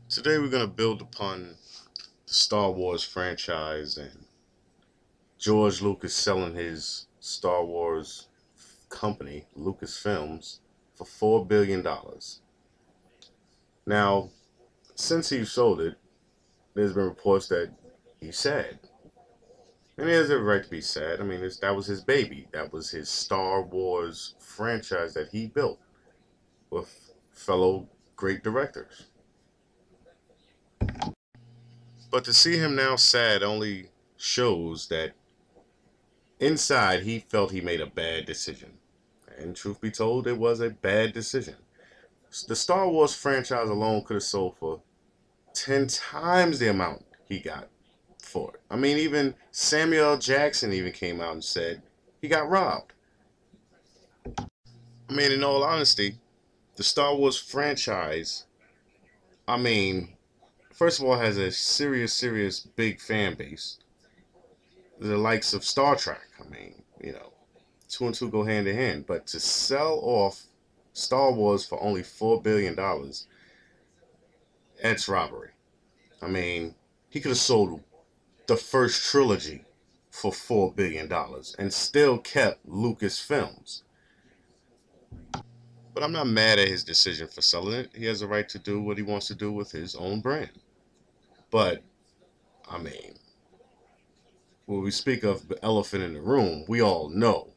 Today we're going to build upon the Star Wars franchise and George Lucas selling his Star Wars company, Lucasfilms, for $4 billion. Now, since he sold it, there's been reports that he's sad. And he has every right to be sad. I mean, that was his baby. That was his Star Wars franchise that he built with fellow great directors. But to see him now sad only shows that inside he felt he made a bad decision. And truth be told, it was a bad decision. The Star Wars franchise alone could have sold for 10 times the amount he got for it. I mean, even Samuel L. Jackson even came out and said he got robbed. I mean, in all honesty, the Star Wars franchise, I mean, first of all, has a serious big fan base. The likes of Star Trek. I mean, two and two go hand in hand. But to sell off Star Wars for only $4 billion, that's robbery. I mean, he could have sold the first trilogy for $4 billion and still kept Lucasfilms. But I'm not mad at his decision for selling it. He has a right to do what he wants to do with his own brand. But I mean, when we speak of the elephant in the room, we all know,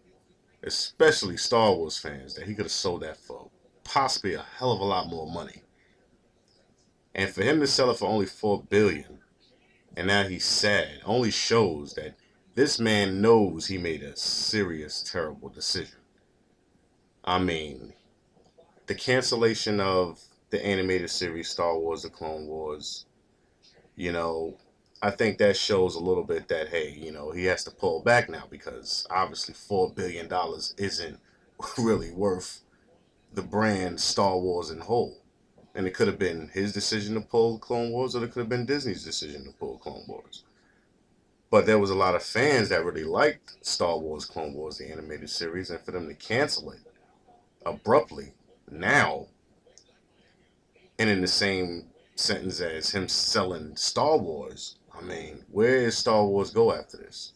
especially Star Wars fans, that he could have sold that for possibly a hell of a lot more money. And for him to sell it for only $4 billion, and now he's sad, only shows that this man knows he made a serious, terrible decision. I mean, the cancellation of the animated series Star Wars: The Clone Wars, you know, I think that shows a little bit that, hey, he has to pull back now because obviously $4 billion isn't really worth the brand Star Wars in whole. And it could have been his decision to pull Clone Wars, or it could have been Disney's decision to pull Clone Wars. But there was a lot of fans that really liked Star Wars Clone Wars, the animated series, and for them to cancel it abruptly now, and in the same sentence as him selling Star Wars, I mean, where does Star Wars go after this?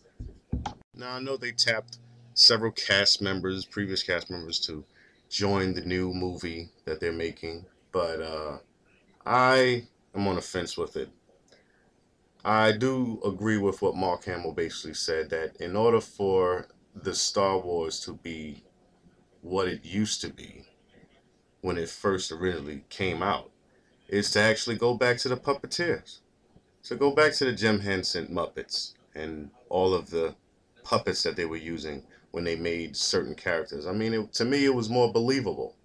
Now, I know they tapped several cast members, previous cast members, to join the new movie that they're making, but I am on the fence with it. I do agree with what Mark Hamill basically said, that in order for the Star Wars to be what it used to be when it first originally came out, is to actually go back to the puppeteers. So go back to the Jim Henson Muppets and all of the puppets that they were using when they made certain characters. I mean, to me, it was more believable.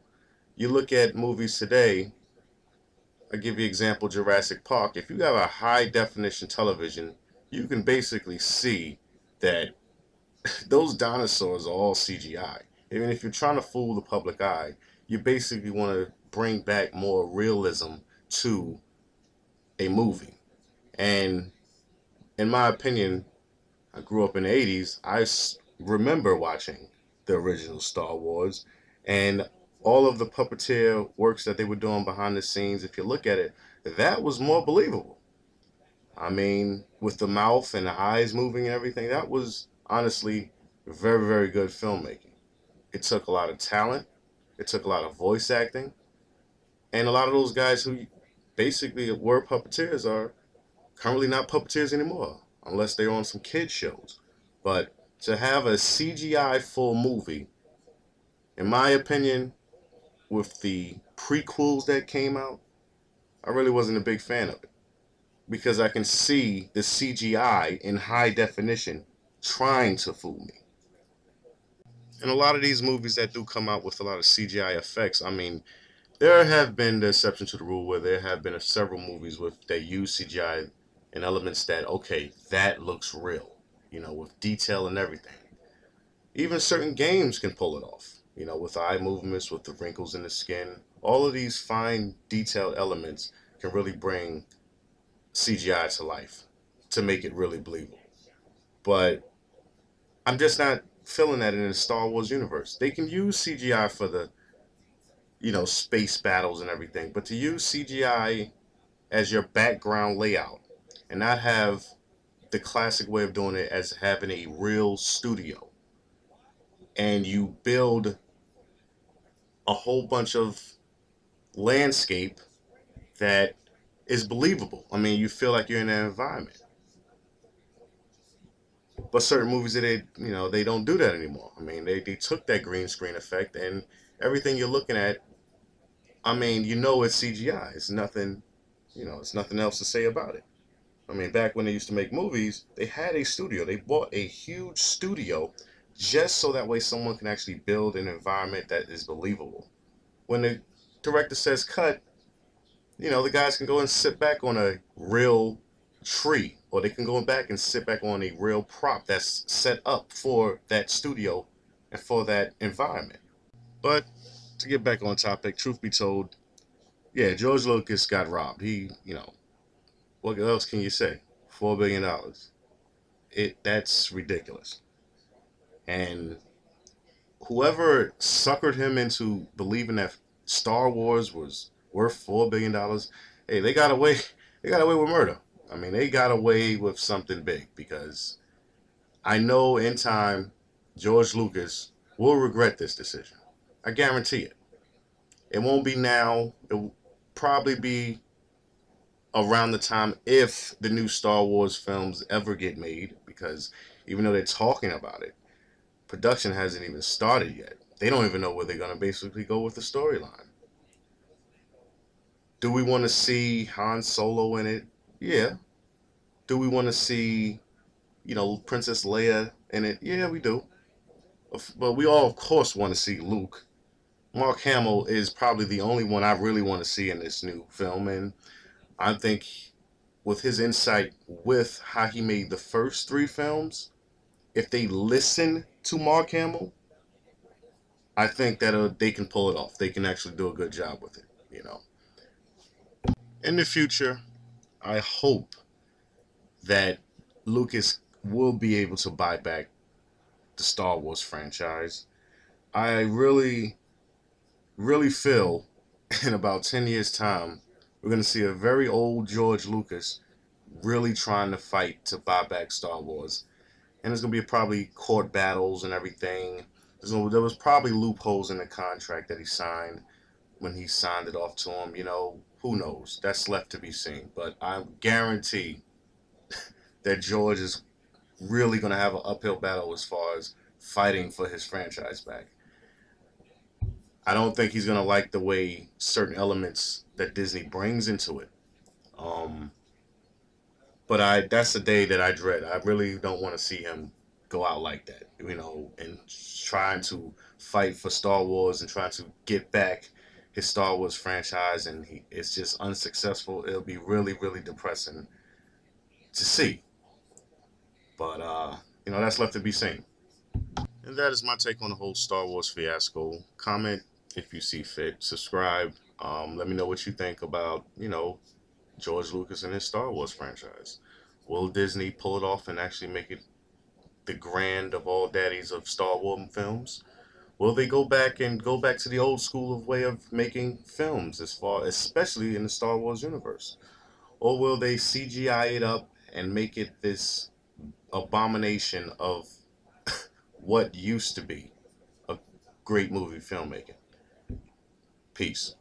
You look at movies today, I'll give you an example, Jurassic Park. If you have a high definition television, you can basically see that those dinosaurs are all CGI. Even if you're trying to fool the public eye, you basically want to bring back more realism to a movie. And in my opinion, I grew up in the 80s. Remember watching the original Star Wars and all of the puppeteer works that they were doing behind the scenes. If you look at it, that was more believable. I mean, with the mouth and the eyes moving and everything, that was honestly very good filmmaking. It took a lot of talent, it took a lot of voice acting, and a lot of those guys who basically were puppeteers are currently not puppeteers anymore, unless they're on some kid shows. But to have a CGI full movie, in my opinion, with the prequels that came out, I really wasn't a big fan of it. Because I can see the CGI in high definition trying to fool me. And a lot of these movies that do come out with a lot of CGI effects, I mean, there have been the exception to the rule where there have been several movies with that use CGI and elements that, okay, that looks real, with detail and everything. Even certain games can pull it off, with eye movements, with the wrinkles in the skin. All of these fine detailed elements can really bring CGI to life to make it really believable. But I'm just not feeling that in the Star Wars universe. They can use CGI for the, space battles and everything, but to use CGI as your background layout and not have the classic way of doing it as having a real studio, and you build a whole bunch of landscape that is believable. I mean, you feel like you're in that environment. But certain movies that they don't do that anymore. I mean, they took that green screen effect, and everything you're looking at, I mean, it's CGI. It's nothing, it's nothing else to say about it. I mean, back when they used to make movies, they had a studio. They bought a huge studio just so that way someone can actually build an environment that is believable. When the director says cut, the guys can go and sit back on a real tree, or they can go back and sit back on a real prop that's set up for that studio and for that environment. But to get back on topic, truth be told, yeah, George Lucas got robbed. What else can you say? $4 billion. That's ridiculous. And whoever suckered him into believing that Star Wars was worth $4 billion, hey, they got away. They got away with murder. I mean, they got away with something big, because I know in time George Lucas will regret this decision. I guarantee it. It won't be now. It will probably be around the time if the new Star Wars films ever get made, because even though they're talking about it, production hasn't even started yet. They don't even know where they're going to basically go with the storyline. Do we want to see Han Solo in it? Yeah. Do we want to see, Princess Leia in it? Yeah, we do. But we all, of course, want to see Luke. Mark Hamill is probably the only one I really want to see in this new film, and I think with his insight with how he made the first three films, if they listen to Mark Hamill, I think that they can pull it off. They can actually do a good job with it. In the future, I hope that Lucas will be able to buy back the Star Wars franchise. I really, really feel in about 10 years' time, we're going to see a very old George Lucas really trying to fight to buy back Star Wars. And there's going to be probably court battles and everything. There was probably loopholes in the contract that he signed when he signed it off to him. Who knows? That's left to be seen. But I guarantee that George is really going to have an uphill battle as far as fighting for his franchise back. I don't think he's going to like the way certain elements that Disney brings into it. Um, but that's the day that I dread. I really don't want to see him go out like that, and trying to fight for Star Wars and trying to get back his Star Wars franchise, and it's just unsuccessful. It'll be really, really depressing to see. But that's left to be seen. And that is my take on the whole Star Wars fiasco. Comment if you see fit. Subscribe. Let me know what you think about, George Lucas and his Star Wars franchise. Will Disney pull it off and actually make it the grand of all daddies of Star Wars films? Will they go back to the old school of way of making films, especially in the Star Wars universe? Or will they CGI it up and make it this abomination of what used to be a great movie filmmaking? Peace.